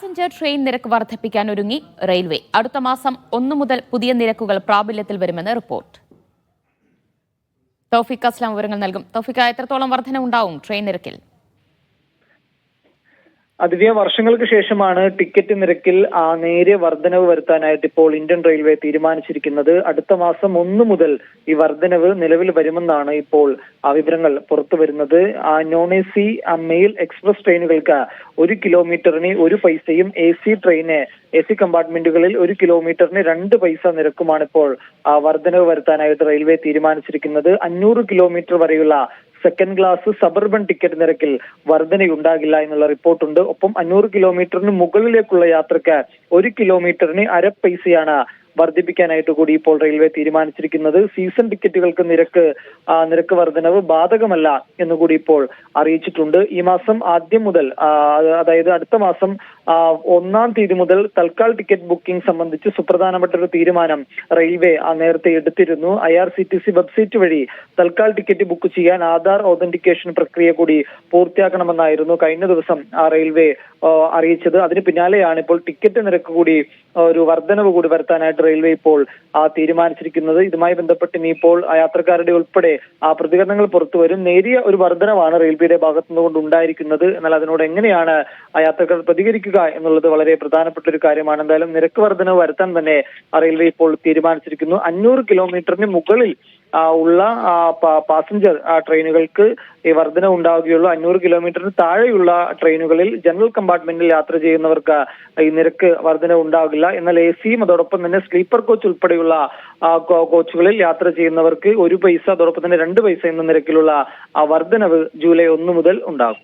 Passenger train നിരക്ക് വർദ്ധിപ്പിക്കാൻ ഒരുങ്ങി റെയിൽവേ. അടുത്ത മാസം 1 മുതൽ പുതിയ നിരക്കുകൾ പ്രാബല്യത്തിൽ വരുമെന്ന് റിപ്പോർട്ട്. തൗഫീഖ് അസ്ലാം വിവരങ്ങൾ നൽകും. തൗഫീഖ്, എത്രത്തോളം വർധന ഉണ്ടാവും ട്രെയിൻ നിരക്കിൽ? അതിവ്യ വർഷങ്ങൾക്ക് ശേഷമാണ് ടിക്കറ്റ് നിരക്കിൽ നേരിയ വർധനവ് വരുത്താനായിട്ട് ഇപ്പോൾ ഇന്ത്യൻ റെയിൽവേ തീരുമാനിച്ചിരിക്കുന്നത്. അടുത്ത മാസം 1 മുതൽ ഈ വർധനവ് നിലവിൽ വരുമെന്നാണ് ഇപ്പോൾ വിവരങ്ങൾ പുറത്തു വരുന്നത്. Non A C mail express ട്രെയിനുകൾക്ക് 1 കിലോമീറ്ററിന് 1 പൈസയും, AC ട്രെയിന് AC കമ്പാർട്ട്മെന്റുകളിൽ 1 കിലോമീറ്ററിന് 2 പൈസ നിരക്കുമാണ് ഇപ്പോൾ വർധനവ് വരുത്താനായിട്ട് റെയിൽവേ തീരുമാനിച്ചിരിക്കുന്നത്. 500 കിലോമീറ്റർ വരെയുള്ള സെക്കൻഡ് ക്ലാസ് സബർബൻ ടിക്കറ്റ് നിരക്കിൽ വർധനയുണ്ടാകില്ല എന്നുള്ള റിപ്പോർട്ടുണ്ട്. ഒപ്പം 500 കിലോമീറ്ററിന് മുകളിലേക്കുള്ള യാത്രക്ക് 1 കിലോമീറ്ററിന് 1/2 പൈസയാണ് വർദ്ധിപ്പിക്കാനായിട്ട് കൂടി ഇപ്പോൾ റെയിൽവേ തീരുമാനിച്ചിരിക്കുന്നത്. സീസൺ ടിക്കറ്റുകൾക്ക് നിരക്ക് വർധനവ് ബാധകമല്ല എന്നുകൂടി ഇപ്പോൾ അറിയിച്ചിട്ടുണ്ട്. ഈ മാസം ആദ്യം മുതൽ, അതായത് അടുത്ത മാസം 1-ാം തീയതി മുതൽ തൽക്കാൽ ടിക്കറ്റ് ബുക്കിംഗ് സംബന്ധിച്ച് സുപ്രധാനപ്പെട്ട ഒരു തീരുമാനം റെയിൽവേ നേരത്തെ എടുത്തിരുന്നു. IRCTC വെബ്സൈറ്റ് വഴി തൽക്കാൽ ടിക്കറ്റ് ബുക്ക് ചെയ്യാൻ ആധാർ ഓതന്റിക്കേഷൻ പ്രക്രിയ കൂടി പൂർത്തിയാക്കണമെന്നായിരുന്നു കഴിഞ്ഞ ദിവസം റെയിൽവേ അറിയിച്ചത്. അതിന് പിന്നാലെയാണ് ഇപ്പോൾ ടിക്കറ്റ് നിരക്ക് കൂടി ഒരു വർധനവ് കൂടി വരുത്താനായിട്ട് റെയിൽവേ ഇപ്പോൾ തീരുമാനിച്ചിരിക്കുന്നത്. ഇതുമായി ബന്ധപ്പെട്ട് ഇനിയിപ്പോൾ യാത്രക്കാരുടെ ഉൾപ്പെടെ പ്രതികരണങ്ങൾ പുറത്തുവരും. നേരിയ ഒരു വർധനവാണ് റെയിൽവേയുടെ ഭാഗത്തുനിന്നുകൊണ്ട് ഉണ്ടായിരിക്കുന്നത്. എന്നാൽ അതിനോട് എങ്ങനെയാണ് യാത്രക്കാർ പ്രതികരിക്കുക എന്നുള്ളത് വളരെ പ്രധാനപ്പെട്ട ഒരു കാര്യമാണ്. എന്തായാലും നിരക്ക് വർധനവ് വരുത്താൻ തന്നെ റെയിൽവേ ഇപ്പോൾ തീരുമാനിച്ചിരിക്കുന്നു. 500 കിലോമീറ്ററിന് മുകളിൽ ഉള്ള പാസഞ്ചർ ട്രെയിനുകൾക്ക് ഈ വർധന ഉണ്ടാവുകയുള്ളൂ. 500 കിലോമീറ്ററിന് താഴെയുള്ള ട്രെയിനുകളിൽ ജനറൽ കമ്പാർട്ട്മെന്റിൽ യാത്ര ചെയ്യുന്നവർക്ക് ഈ നിരക്ക് വർധന ഉണ്ടാകില്ല. എന്നാൽ AC-യും അതോടൊപ്പം തന്നെ സ്ലീപ്പർ കോച്ച് ഉൾപ്പെടെയുള്ള കോച്ചുകളിൽ യാത്ര ചെയ്യുന്നവർക്ക് 1 പൈസ, അതോടൊപ്പം തന്നെ 2 പൈസ എന്ന നിരക്കിലുള്ള വർധനവ് ജൂലൈ 1 മുതൽ ഉണ്ടാകും.